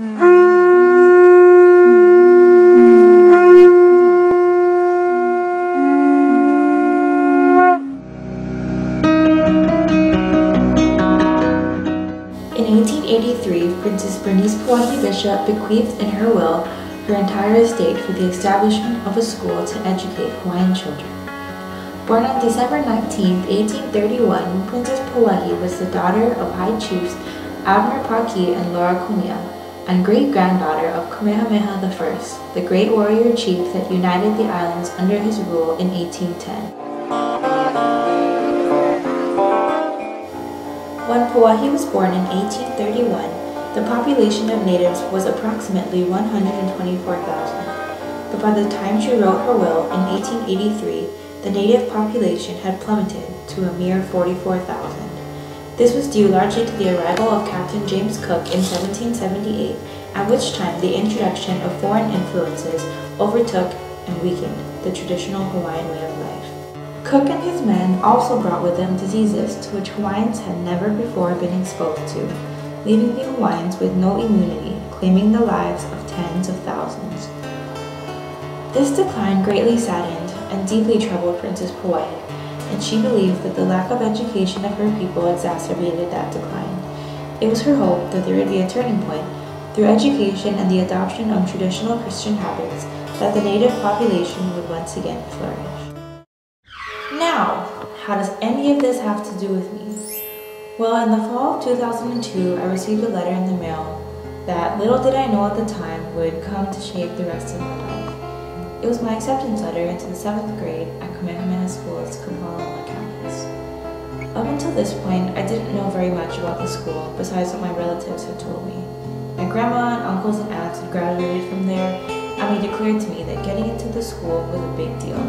In 1883, Princess Bernice Pauahi Bishop bequeathed in her will her entire estate for the establishment of a school to educate Hawaiian children. Born on December 19, 1831, Princess Pauahi was the daughter of High Chiefs Abner Pauahi and Laura Kumia, and great-granddaughter of Kamehameha I, the great warrior chief that united the islands under his rule in 1810. When Pauahi was born in 1831, the population of natives was approximately 124,000. But by the time she wrote her will in 1883, the native population had plummeted to a mere 44,000. This was due largely to the arrival of Captain James Cook in 1778, at which time the introduction of foreign influences overtook and weakened the traditional Hawaiian way of life. Cook and his men also brought with them diseases to which Hawaiians had never before been exposed to, leaving the Hawaiians with no immunity, claiming the lives of tens of thousands. This decline greatly saddened and deeply troubled Princess Pauahi, and she believed that the lack of education of her people exacerbated that decline. It was her hope that there would be a turning point through education and the adoption of traditional Christian habits that the native population would once again flourish. Now, how does any of this have to do with me? Well, in the fall of 2002, I received a letter in the mail that, little did I know at the time, would come to shape the rest of my life. It was my acceptance letter into the 7th grade at Kamehameha School's Kapalama campus. Up until this point, I didn't know very much about the school, besides what my relatives had told me. My grandma and uncles and aunts had graduated from there, and made it clear to me that getting into the school was a big deal.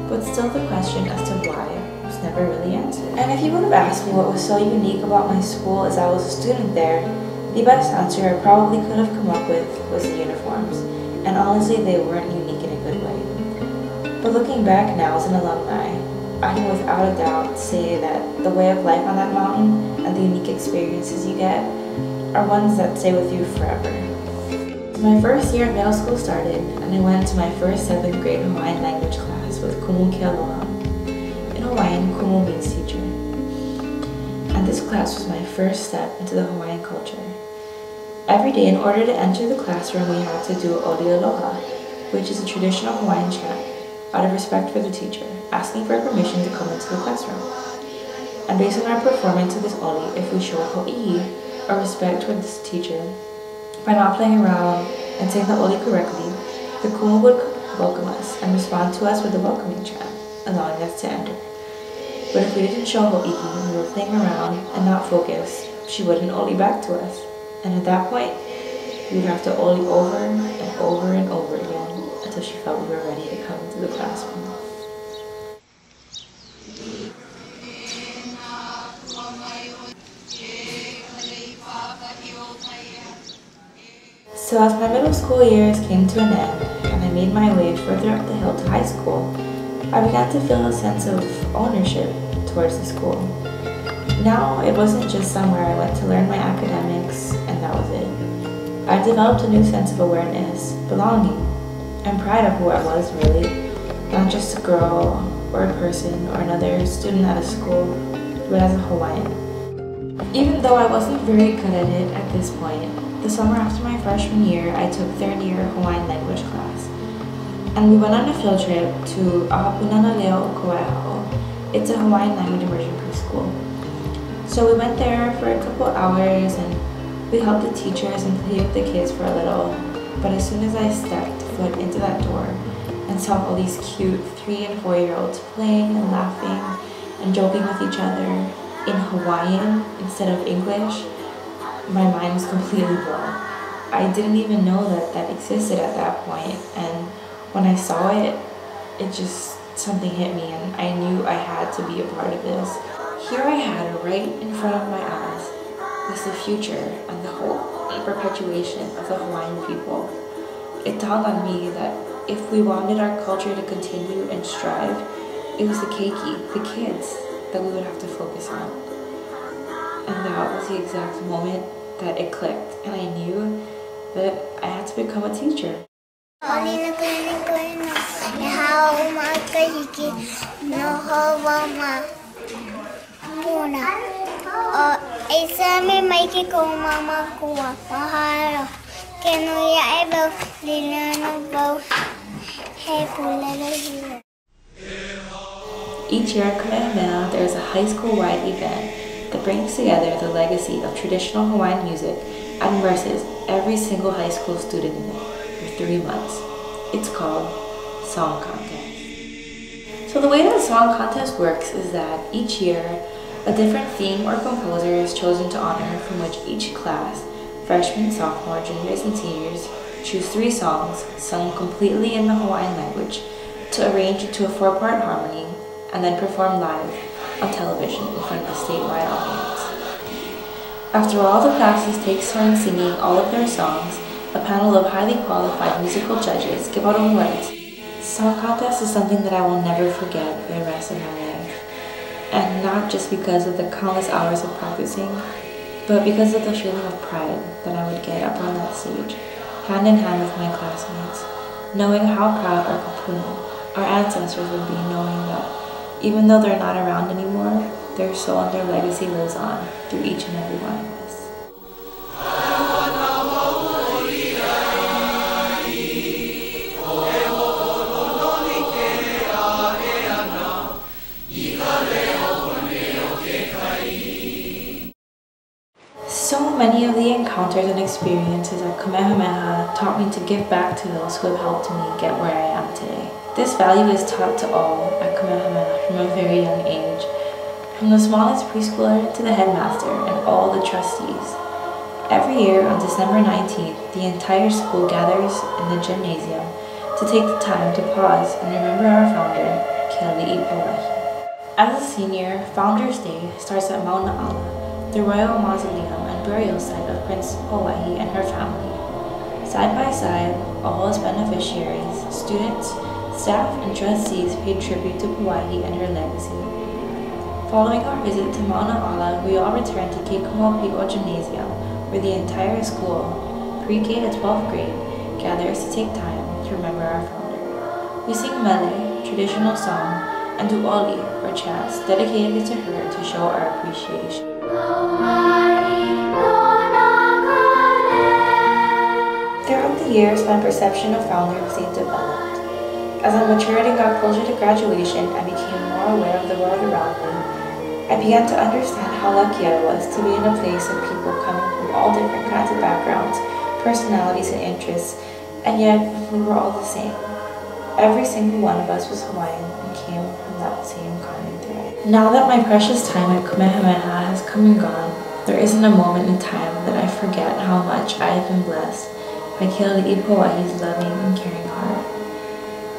But still the question as to why was never really answered. And if you would have asked me what was so unique about my school as I was a student there, the best answer I probably could have come up with was the uniforms. And honestly, they weren't unique in a good way. But looking back now as an alumni, I can without a doubt say that the way of life on that mountain and the unique experiences you get are ones that stay with you forever. My first year of middle school started, and I went to my first 7th grade Hawaiian language class with Kumu Kealoha. In Hawaiian, Kumu means teacher. And this class was my first step into the Hawaiian culture. Every day, in order to enter the classroom, we had to do Oli Aloha, which is a traditional Hawaiian chant, out of respect for the teacher, asking for permission to come into the classroom. And based on our performance of this Oli, if we showed ho'ihi, or respect toward this teacher, by not playing around and saying the Oli correctly, the Kumu would welcome us and respond to us with a welcoming chant, allowing us to enter. But if we didn't show ho'ihi and we were playing around and not focused, she wouldn't Oli back to us. And at that point, we would have to Oli over and over and over again until she felt we were ready to come into the classroom. So as my middle school years came to an end and I made my way further up the hill to high school, I began to feel a sense of ownership towards the school. Now it wasn't just somewhere I went to learn my academics and that was it. I developed a new sense of awareness, belonging, and pride of who I was really, not just a girl or a person or another student at a school, but as a Hawaiian. Even though I wasn't very good at it at this point, the summer after my freshman year, I took 3rd year Hawaiian language class. And we went on a field trip to Ahapunana Leo Kauaihao. It's a Hawaiian language immersion preschool. So we went there for a couple hours and we helped the teachers and played with the kids for a little. But as soon as I stepped foot into that door and saw all these cute 3- and 4-year-olds playing and laughing and joking with each other in Hawaiian instead of English, my mind was completely blown. I didn't even know that that existed at that point, and when I saw it, something hit me and I knew I had to be a part of this. Here I had right in front of my eyes was the future and the hope and perpetuation of the Hawaiian people. It dawned on me that if we wanted our culture to continue and strive, it was the keiki, the kids, that we would have to focus on. And that was the exact moment that it clicked, and I knew to become a teacher. Each year at Kamehameha, there is a high school-wide event that brings together the legacy of traditional Hawaiian music and immerses every single high school student in it for 3 months. It's called Song Contest. So the way that Song Contest works is that each year, a different theme or composer is chosen to honor, from which each class, freshmen, sophomore, juniors, and seniors, choose 3 songs sung completely in the Hawaiian language to arrange into a 4-part harmony and then perform live on television in front of a statewide audience. After all the classes take turns singing all of their songs, a panel of highly qualified musical judges give out awards. Song Contest is something that I will never forget for the rest of my life. And not just because of the countless hours of practicing, but because of the feeling of pride that I would get up on that stage, hand in hand with my classmates, knowing how proud our kupuna, our ancestors, would be, knowing that even though they're not around anymore, their soul and their legacy lives on through each and every one of us. So many of the encounters and experiences at Kamehameha taught me to give back to those who have helped me get where I am today. This value is taught to all at Kamehameha from a very young age, from the smallest preschooler to the headmaster and all the trustees. Every year on December 19th, the entire school gathers in the gymnasium to take the time to pause and remember our founder, Mahalo Pauahi. As a senior, Founders Day starts at Mauna Ala, the royal mausoleum and burial site of Prince Pauahi and her family. Side by side, all as beneficiaries, students, staff, and trustees paid tribute to Pauahi and her legacy. Following our visit to Mauna Ala, we all returned to Keikomo'opiko Gymnasium, where the entire school, pre-K to 12th grade, gathers to take time to remember our founder. We sing mele, traditional song, and du'oli, or chants, dedicated to her to show our appreciation. Throughout the years, my perception of founders has developed. As I matured and got closer to graduation, I became more aware of the world around me. I began to understand how lucky I was to be in a place of people coming from all different kinds of backgrounds, personalities, and interests, and yet we were all the same. Every single one of us was Hawaiian and came from that same common thread. Now that my precious time at Kamehameha has come and gone, there isn't a moment in time that I forget how much I have been blessed by Keali'i Pauahi's loving and caring heart.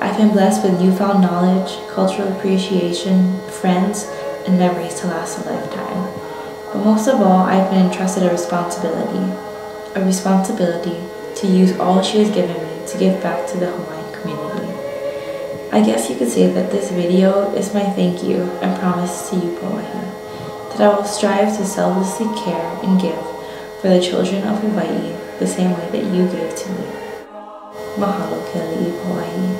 I've been blessed with newfound knowledge, cultural appreciation, friends, and memories to last a lifetime. But most of all, I've been entrusted a responsibility to use all she has given me to give back to the Hawaiian community. I guess you could say that this video is my thank you and promise to you, Pauahi, that I will strive to selflessly care and give for the children of Hawaii the same way that you gave to me. Mahalo, Keali'i Pauahi.